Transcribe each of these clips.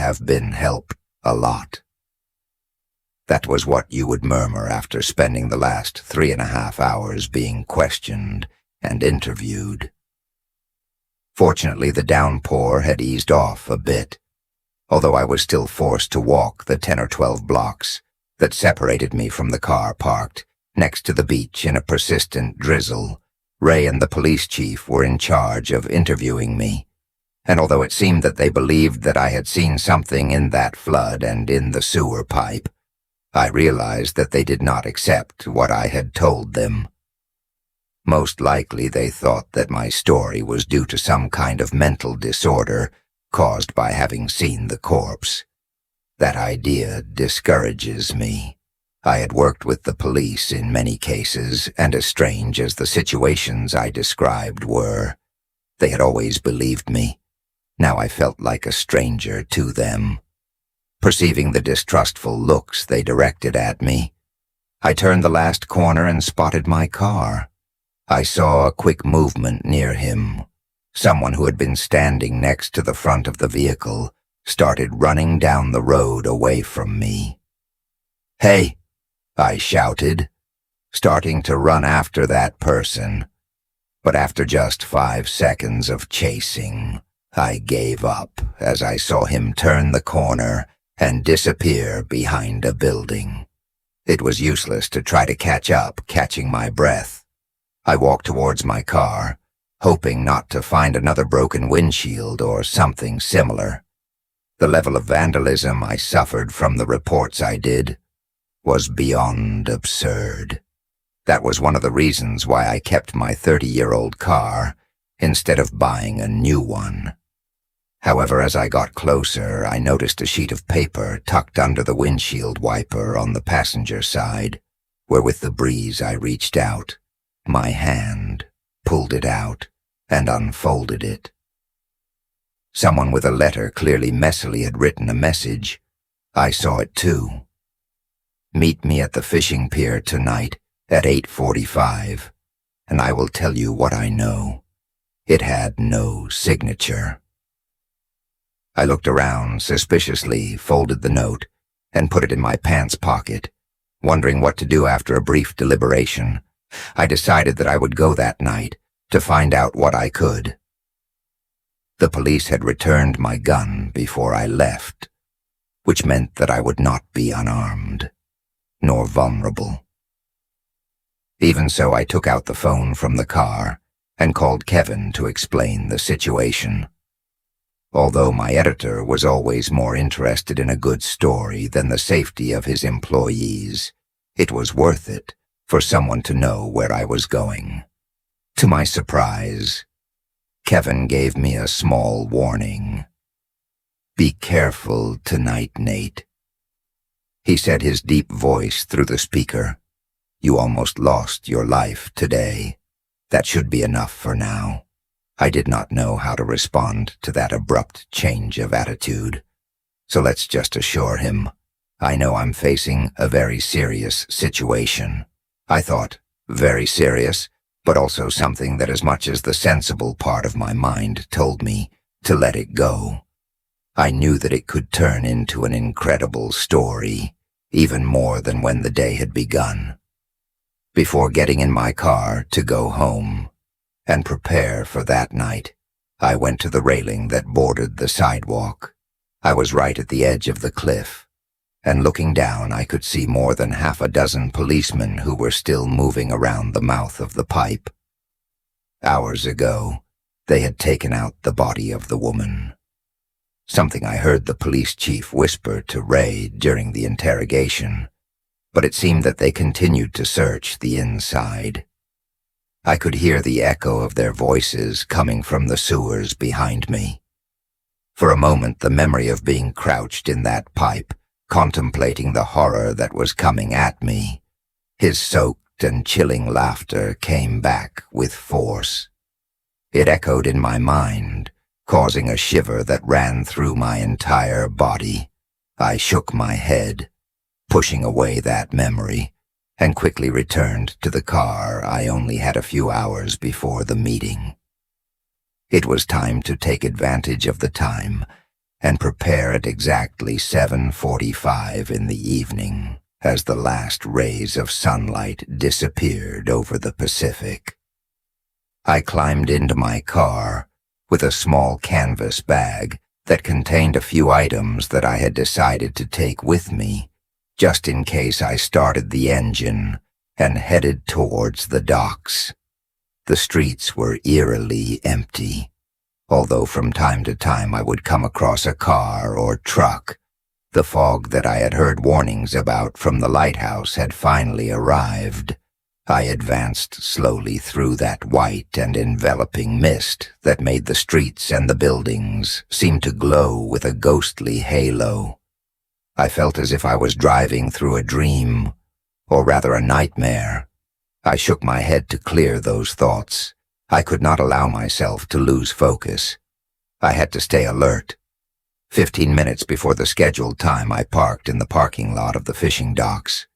have been helped a lot." That was what you would murmur after spending the last 3.5 hours being questioned and interviewed. Fortunately, the downpour had eased off a bit, although I was still forced to walk the 10 or 12 blocks that separated me from the car parked next to the beach in a persistent drizzle. Ray and the police chief were in charge of interviewing me, and although it seemed that they believed that I had seen something in that flood and in the sewer pipe, I realized that they did not accept what I had told them. Most likely they thought that my story was due to some kind of mental disorder caused by having seen the corpse. That idea discourages me. I had worked with the police in many cases, and as strange as the situations I described were, they had always believed me. Now I felt like a stranger to them. Perceiving the distrustful looks they directed at me, I turned the last corner and spotted my car. I saw a quick movement near him. Someone who had been standing next to the front of the vehicle started running down the road away from me. "Hey!" I shouted, starting to run after that person. But after just 5 seconds of chasing, I gave up as I saw him turn the corner and disappear behind a building. It was useless to try to catch up, catching my breath. I walked towards my car, hoping not to find another broken windshield or something similar. The level of vandalism I suffered from the reports I did was beyond absurd. That was one of the reasons why I kept my 30-year-old car instead of buying a new one. However, as I got closer, I noticed a sheet of paper tucked under the windshield wiper on the passenger side, where with the breeze I reached out. My hand pulled it out and unfolded it. Someone with a letter clearly messily had written a message. I saw it too. "Meet me at the fishing pier tonight at 8:45, and I will tell you what I know." It had no signature. I looked around suspiciously, folded the note, and put it in my pants pocket. Wondering what to do after a brief deliberation, I decided that I would go that night to find out what I could. The police had returned my gun before I left, which meant that I would not be unarmed, nor vulnerable. Even so, I took out the phone from the car and called Kevin to explain the situation. Although my editor was always more interested in a good story than the safety of his employees, it was worth it for someone to know where I was going. To my surprise, Kevin gave me a small warning. "Be careful tonight, Nate," he said, his deep voice through the speaker. "You almost lost your life today. That should be enough for now." I did not know how to respond to that abrupt change of attitude, so let's just assure him, I know I'm facing a very serious situation. I thought, very serious, but also something that as much as the sensible part of my mind told me to let it go. I knew that it could turn into an incredible story, even more than when the day had begun. Before getting in my car to go home and prepare for that night, I went to the railing that bordered the sidewalk. I was right at the edge of the cliff, and looking down I could see more than 6 policemen who were still moving around the mouth of the pipe. Hours ago, they had taken out the body of the woman. Something I heard the police chief whisper to Ray during the interrogation, but it seemed that they continued to search the inside. I could hear the echo of their voices coming from the sewers behind me. For a moment, the memory of being crouched in that pipe, contemplating the horror that was coming at me, his soaked and chilling laughter came back with force. It echoed in my mind, causing a shiver that ran through my entire body. I shook my head, pushing away that memory, and quickly returned to the car I only had a few hours before the meeting. It was time to take advantage of the time and prepare at exactly 7:45 in the evening as the last rays of sunlight disappeared over the Pacific. I climbed into my car with a small canvas bag that contained a few items that I had decided to take with me, just in case I started the engine, and headed towards the docks. The streets were eerily empty, although from time to time I would come across a car or truck. The fog that I had heard warnings about from the lighthouse had finally arrived. I advanced slowly through that white and enveloping mist that made the streets and the buildings seem to glow with a ghostly halo. I felt as if I was driving through a dream, or rather a nightmare. I shook my head to clear those thoughts. I could not allow myself to lose focus. I had to stay alert. 15 minutes before the scheduled time, I parked in the parking lot of the fishing docks.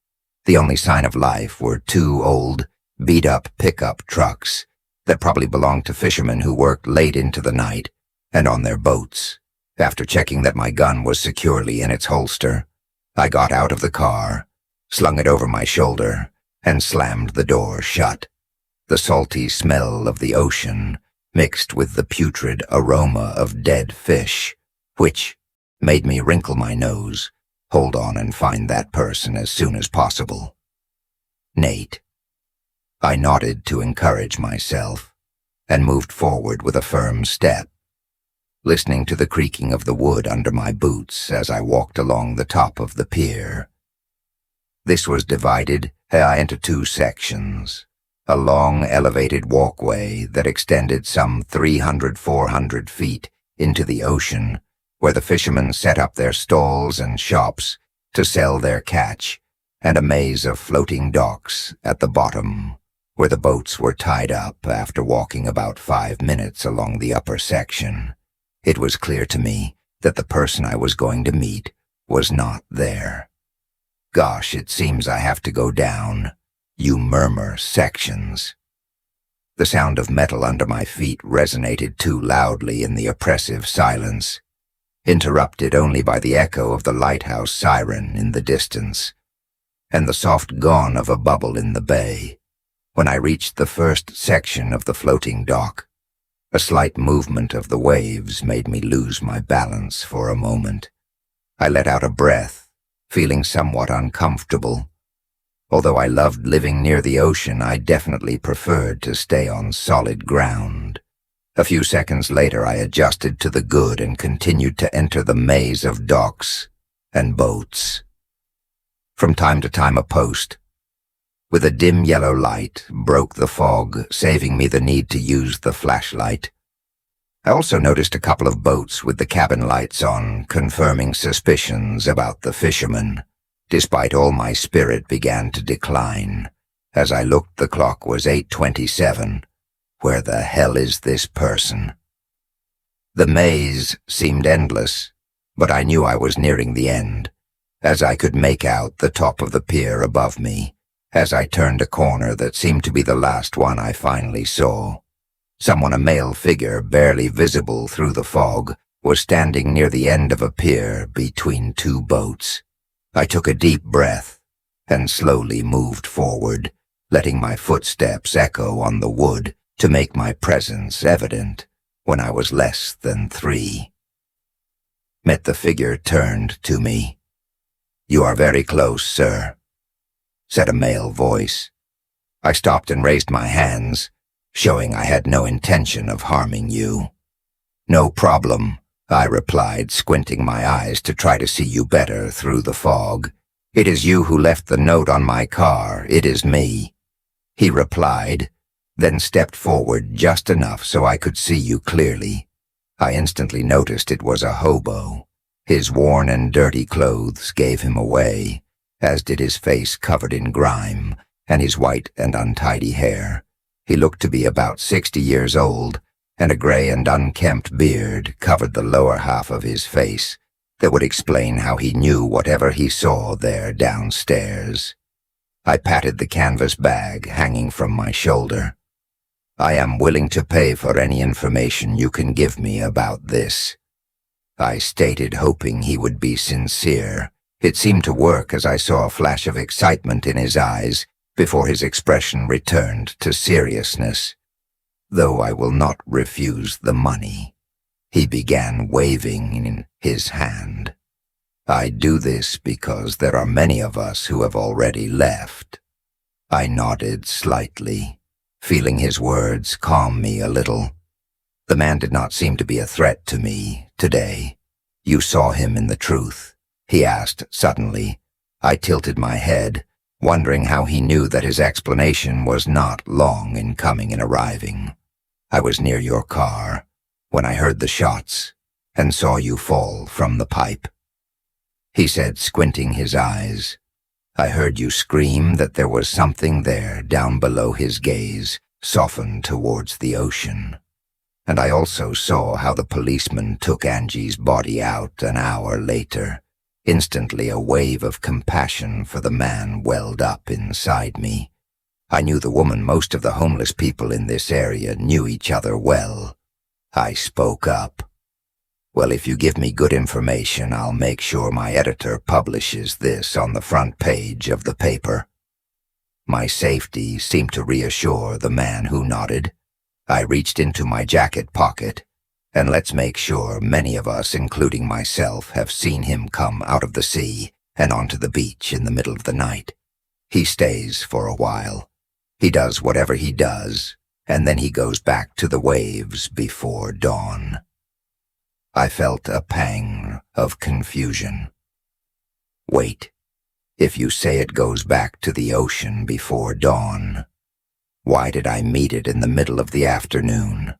The only sign of life were two old, beat-up pickup trucks that probably belonged to fishermen who worked late into the night and on their boats. After checking that my gun was securely in its holster, I got out of the car, slung it over my shoulder, and slammed the door shut. The salty smell of the ocean mixed with the putrid aroma of dead fish, which made me wrinkle my nose, hold on and find that person as soon as possible. Nate. I nodded to encourage myself and moved forward with a firm step, listening to the creaking of the wood under my boots as I walked along the top of the pier. This was divided into two sections, a long elevated walkway that extended some 300-400 feet into the ocean, where the fishermen set up their stalls and shops to sell their catch, and a maze of floating docks at the bottom, where the boats were tied up after walking about 5 minutes along the upper section. It was clear to me that the person I was going to meet was not there. Gosh, it seems I have to go down, you murmur sections. The sound of metal under my feet resonated too loudly in the oppressive silence, interrupted only by the echo of the lighthouse siren in the distance, and the soft gone of a bubble in the bay. When I reached the first section of the floating dock, a slight movement of the waves made me lose my balance for a moment. I let out a breath, feeling somewhat uncomfortable. Although I loved living near the ocean, I definitely preferred to stay on solid ground. A few seconds later, I adjusted to the good and continued to enter the maze of docks and boats. From time to time, a post, with a dim yellow light, broke the fog, saving me the need to use the flashlight. I also noticed a couple of boats with the cabin lights on, confirming suspicions about the fishermen. Despite all, my spirit began to decline. As I looked, the clock was 8:27. Where the hell is this person? The maze seemed endless, but I knew I was nearing the end, as I could make out the top of the pier above me, as I turned a corner that seemed to be the last one I finally saw. Someone, a male figure barely visible through the fog, was standing near the end of a pier between two boats. I took a deep breath and slowly moved forward, letting my footsteps echo on the wood to make my presence evident when I was less than 3. The figure turned to me. "You are very close, sir," said a male voice. I stopped and raised my hands, showing I had no intention of harming you. "No problem," I replied, squinting my eyes to try to see you better through the fog. "It is you who left the note on my car. It is me," he replied, then stepped forward just enough so I could see you clearly. I instantly noticed it was a hobo. His worn and dirty clothes gave him away, as did his face covered in grime and his white and untidy hair. He looked to be about 60 years old, and a gray and unkempt beard covered the lower half of his face that would explain how he knew whatever he saw there downstairs. I patted the canvas bag hanging from my shoulder. "I am willing to pay for any information you can give me about this." I stated, hoping he would be sincere. It seemed to work, as I saw a flash of excitement in his eyes before his expression returned to seriousness. "Though I will not refuse the money," he began, waving his hand. "I do this because there are many of us who have already left." I nodded slightly, feeling his words calm me a little. The man did not seem to be a threat to me today. "You saw him in the truth?" he asked suddenly. I tilted my head, wondering how he knew that his explanation was not long in coming and arriving. "I was near your car when I heard the shots and saw you fall from the pipe," he said, squinting his eyes. "I heard you scream that there was something there." Down below, his gaze softened towards the ocean. "And I also saw how the policeman took Angie's body out an hour later." Instantly, a wave of compassion for the man welled up inside me. I knew the woman. Most of the homeless people in this area knew each other well. I spoke up. "Well, if you give me good information, I'll make sure my editor publishes this on the front page of the paper." My safety seemed to reassure the man, who nodded. I reached into my jacket pocket, and let's make sure many of us, including myself, have seen him come out of the sea and onto the beach in the middle of the night. He stays for a while. He does whatever he does, and then he goes back to the waves before dawn. I felt a pang of confusion. "Wait, if you say it goes back to the ocean before dawn, why did I meet it in the middle of the afternoon?"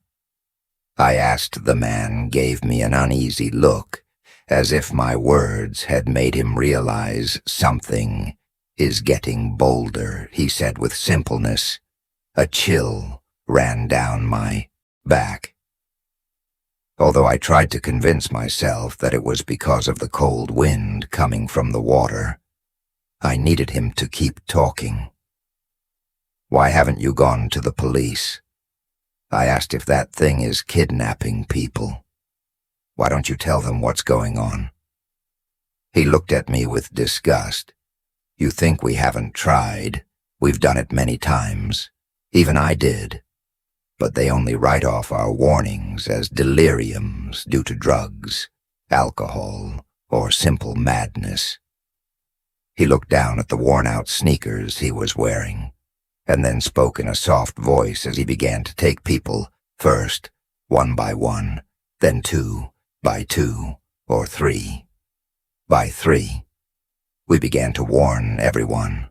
I asked. The man gave me an uneasy look, as if my words had made him realize something is getting bolder, he said with simpleness. A chill ran down my back. Although I tried to convince myself that it was because of the cold wind coming from the water, I needed him to keep talking. "Why haven't you gone to the police?" I asked. "If that thing is kidnapping people, why don't you tell them what's going on?" He looked at me with disgust. "You think we haven't tried? We've done it many times. Even I did. But they only write off our warnings as deliriums due to drugs, alcohol, or simple madness." He looked down at the worn-out sneakers he was wearing, and then spoke in a soft voice as he began to take people, first one by one, then 2 by 2 or 3 by 3. We began to warn everyone,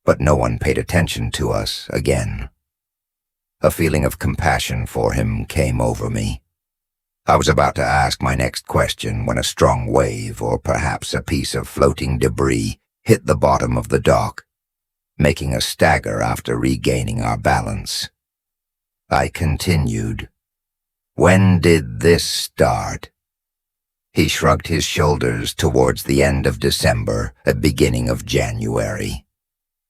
but no one paid attention to us again. A feeling of compassion for him came over me. I was about to ask my next question when a strong wave, or perhaps a piece of floating debris, hit the bottom of the dock, making us stagger after regaining our balance. I continued. "When did this start?" He shrugged his shoulders. "Towards the end of December, beginning of January.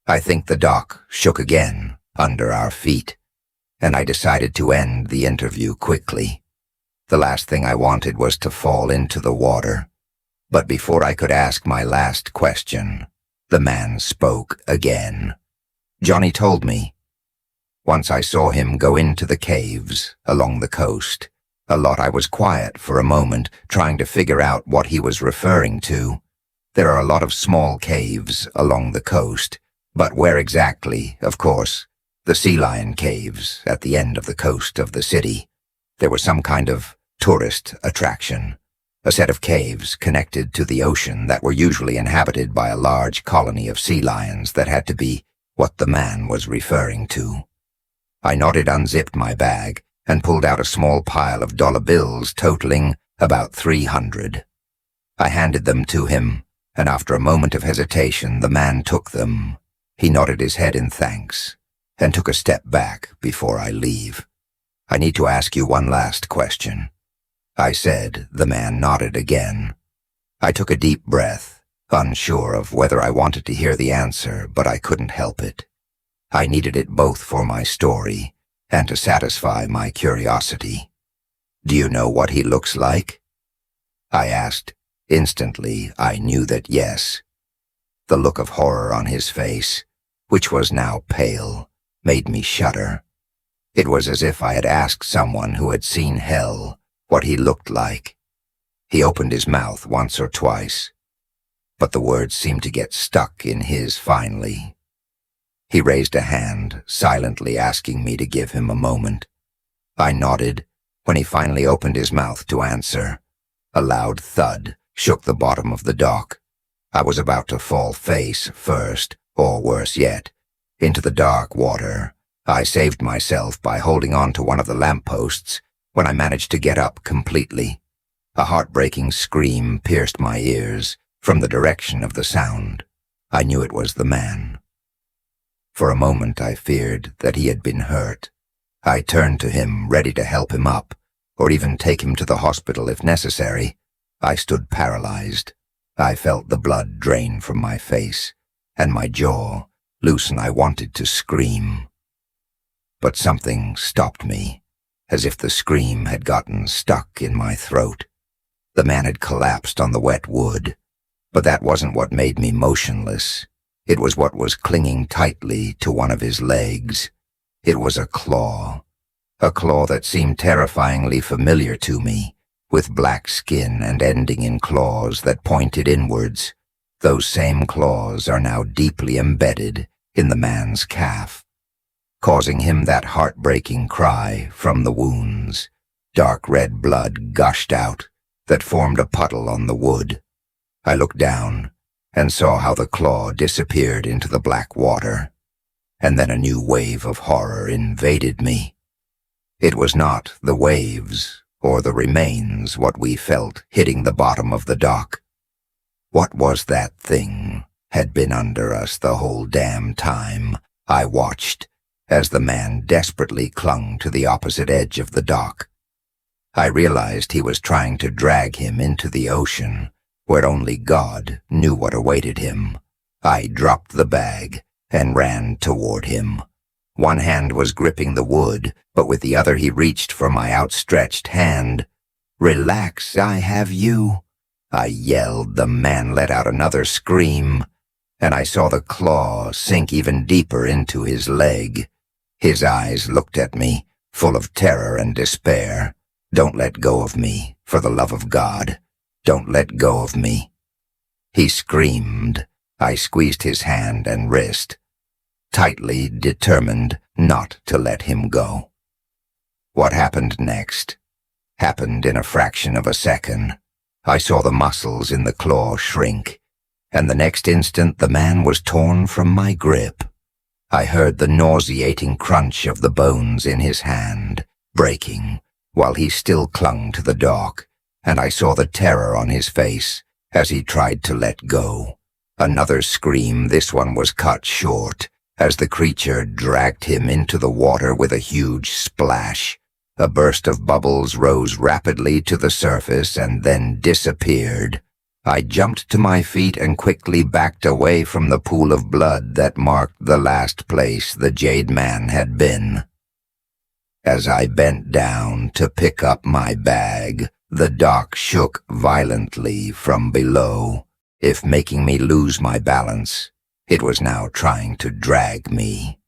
I think the dock shook again under our feet, and I decided to end the interview quickly. The last thing I wanted was to fall into the water. But before I could ask my last question, the man spoke again. "Johnny told me. Once I saw him go into the caves along the coast. A lot." I was quiet for a moment, trying to figure out what he was referring to. "There are a lot of small caves along the coast, but where exactly? Of course, the sea lion caves at the end of the coast of the city. There was some kind of tourist attraction. A set of caves connected to the ocean that were usually inhabited by a large colony of sea lions. That had to be what the man was referring to." I nodded, unzipped my bag, and pulled out a small pile of dollar bills totaling about 300. I handed them to him, and after a moment of hesitation, the man took them. He nodded his head in thanks, and took a step back. "Before I leave, I need to ask you one last question," I said. The man nodded again. I took a deep breath, unsure of whether I wanted to hear the answer, but I couldn't help it. I needed it both for my story and to satisfy my curiosity. "Do you know what he looks like?" I asked. Instantly, I knew that yes. The look of horror on his face, which was now pale, made me shudder. It was as if I had asked someone who had seen hell what he looked like. He opened his mouth once or twice, but the words seemed to get stuck in his finally. He raised a hand, silently asking me to give him a moment. I nodded when he finally opened his mouth to answer. A loud thud shook the bottom of the dock. I was about to fall face first, or worse yet, into the dark water. I saved myself by holding on to one of the lampposts when I managed to get up completely. A heartbreaking scream pierced my ears from the direction of the sound. I knew it was the man. For a moment I feared that he had been hurt. I turned to him, ready to help him up, or even take him to the hospital if necessary. I stood paralyzed. I felt the blood drain from my face, and my jaw loosen. I wanted to scream. But something stopped me, as if the scream had gotten stuck in my throat. The man had collapsed on the wet wood, but that wasn't what made me motionless. It was what was clinging tightly to one of his legs. It was a claw that seemed terrifyingly familiar to me, with black skin and ending in claws that pointed inwards. Those same claws are now deeply embedded in the man's calf, causing him that heartbreaking cry from the wounds. Dark red blood gushed out that formed a puddle on the wood. I looked down and saw how the claw disappeared into the black water, and then a new wave of horror invaded me. It was not the waves or the remains what we felt hitting the bottom of the dock. What was that thing had been under us the whole damn time? I watched as the man desperately clung to the opposite edge of the dock. I realized he was trying to drag him into the ocean, where only God knew what awaited him. I dropped the bag and ran toward him. One hand was gripping the wood, but with the other he reached for my outstretched hand. "Relax, I have you," I yelled. The man let out another scream, and I saw the claw sink even deeper into his leg. His eyes looked at me, full of terror and despair. "Don't let go of me, for the love of God. Don't let go of me," he screamed. I squeezed his hand and wrist, tightly, determined not to let him go. What happened next happened in a fraction of a second. I saw the muscles in the claw shrink, and the next instant the man was torn from my grip. I heard the nauseating crunch of the bones in his hand, breaking, while he still clung to the dock, and I saw the terror on his face as he tried to let go. Another scream, this one was cut short, as the creature dragged him into the water with a huge splash. A burst of bubbles rose rapidly to the surface and then disappeared. I jumped to my feet and quickly backed away from the pool of blood that marked the last place the Jade Man had been. As I bent down to pick up my bag, the dock shook violently from below, if making me lose my balance. It was now trying to drag me.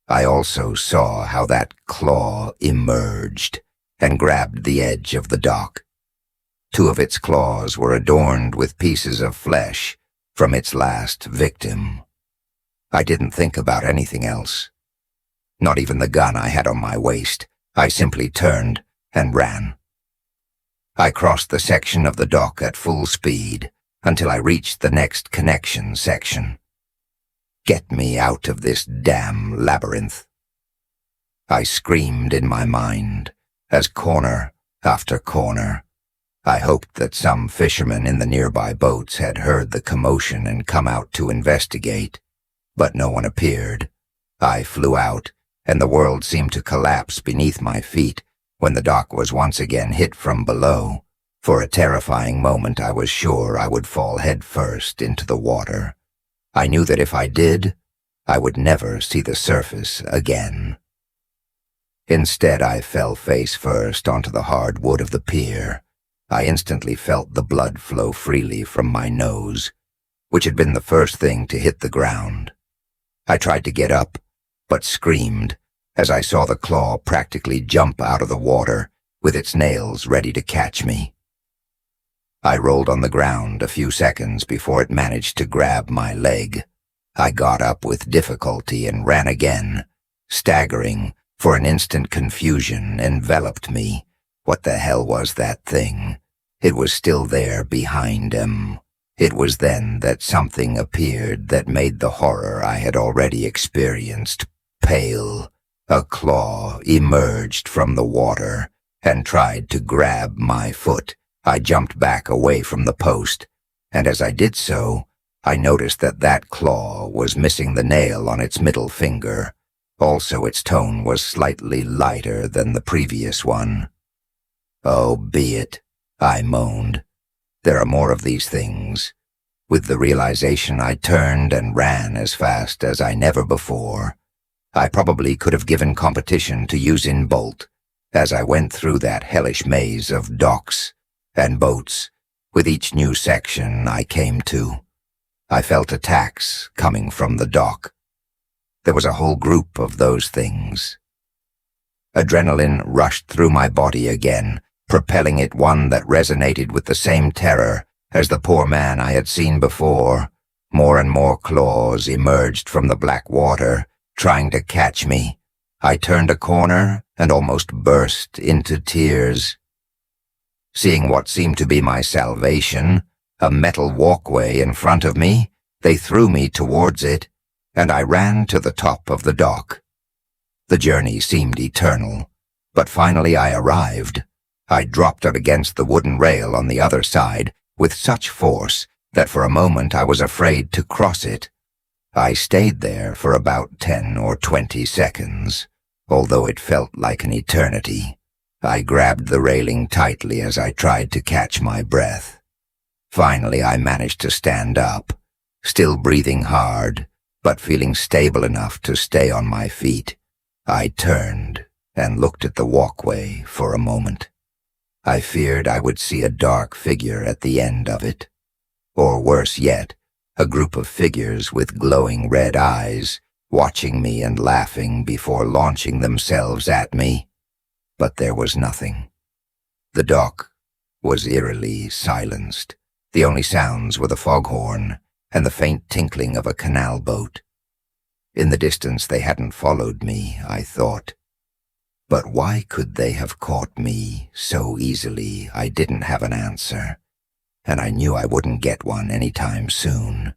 I also saw how that claw emerged and grabbed the edge of the dock. Two of its claws were adorned with pieces of flesh from its last victim. I didn't think about anything else. Not even the gun I had on my waist. I simply turned and ran. I crossed the section of the dock at full speed until I reached the next connection section. Get me out of this damn labyrinth, I screamed in my mind, as corner after corner. I hoped that some fishermen in the nearby boats had heard the commotion and come out to investigate, but no one appeared. I flew out, and the world seemed to collapse beneath my feet when the dock was once again hit from below. For a terrifying moment I was sure I would fall headfirst into the water. I knew that if I did, I would never see the surface again. Instead, I fell face first onto the hard wood of the pier. I instantly felt the blood flow freely from my nose, which had been the first thing to hit the ground. I tried to get up, but screamed as I saw the claw practically jump out of the water with its nails ready to catch me. I rolled on the ground a few seconds before it managed to grab my leg. I got up with difficulty and ran again. Staggering, for an instant confusion enveloped me. What the hell was that thing? It was still there behind him. It was then that something appeared that made the horror I had already experienced pale. A claw emerged from the water and tried to grab my foot. I jumped back away from the post, and as I did so, I noticed that claw was missing the nail on its middle finger. Also, its tone was slightly lighter than the previous one. "Oh, be it," I moaned. "There are more of these things." With the realization, I turned and ran as fast as I never before. I probably could have given competition to Usain Bolt as I went through that hellish maze of docks and boats with each new section I came to. I felt attacks coming from the dock. There was a whole group of those things. Adrenaline rushed through my body again, propelling it one that resonated with the same terror as the poor man I had seen before. More and more claws emerged from the black water, trying to catch me. I turned a corner and almost burst into tears. Seeing what seemed to be my salvation, a metal walkway in front of me, they threw me towards it, and I ran to the top of the dock. The journey seemed eternal, but finally I arrived. I dropped up against the wooden rail on the other side with such force that for a moment I was afraid to cross it. I stayed there for about 10 or 20 seconds, although it felt like an eternity. I grabbed the railing tightly as I tried to catch my breath. Finally, I managed to stand up, still breathing hard, but feeling stable enough to stay on my feet. I turned and looked at the walkway for a moment. I feared I would see a dark figure at the end of it. Or worse yet, a group of figures with glowing red eyes, watching me and laughing before launching themselves at me. But there was nothing. The dock was eerily silenced. The only sounds were the foghorn and the faint tinkling of a canal boat. In the distance they hadn't followed me, I thought. But why could they have caught me so easily? I didn't have an answer, and I knew I wouldn't get one anytime soon.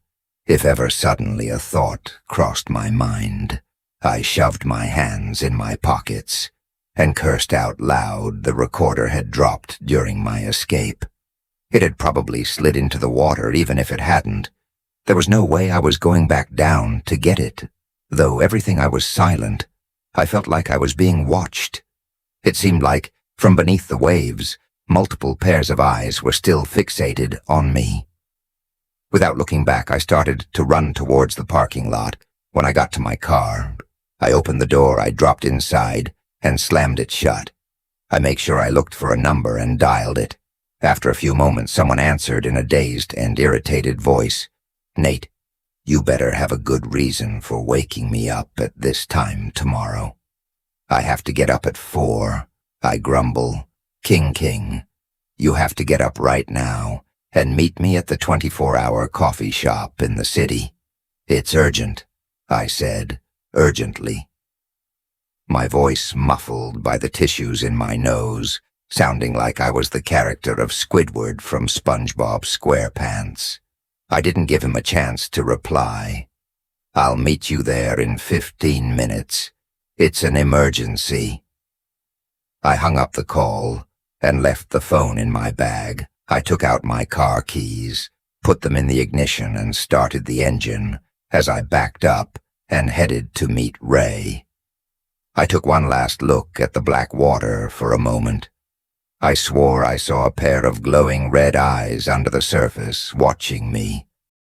If ever suddenly a thought crossed my mind, I shoved my hands in my pockets and cursed out loud the recorder had dropped during my escape. It had probably slid into the water even if it hadn't. There was no way I was going back down to get it. Though everything I was silent, I felt like I was being watched. It seemed like, from beneath the waves, multiple pairs of eyes were still fixated on me. Without looking back, I started to run towards the parking lot. When I got to my car, I opened the door, I dropped inside, and slammed it shut. I made sure I looked for a number and dialed it. After a few moments, someone answered in a dazed and irritated voice. "Nate, you better have a good reason for waking me up at this time tomorrow." "I have to get up at 4, I grumble. King, you have to get up right now and meet me at the 24-hour coffee shop in the city. It's urgent," I said, urgently. My voice muffled by the tissues in my nose, sounding like I was the character of Squidward from SpongeBob SquarePants. I didn't give him a chance to reply. "I'll meet you there in 15 minutes. It's an emergency." I hung up the call and left the phone in my bag. I took out my car keys, put them in the ignition, and started the engine as I backed up and headed to meet Ray. I took one last look at the black water for a moment. I swore I saw a pair of glowing red eyes under the surface watching me.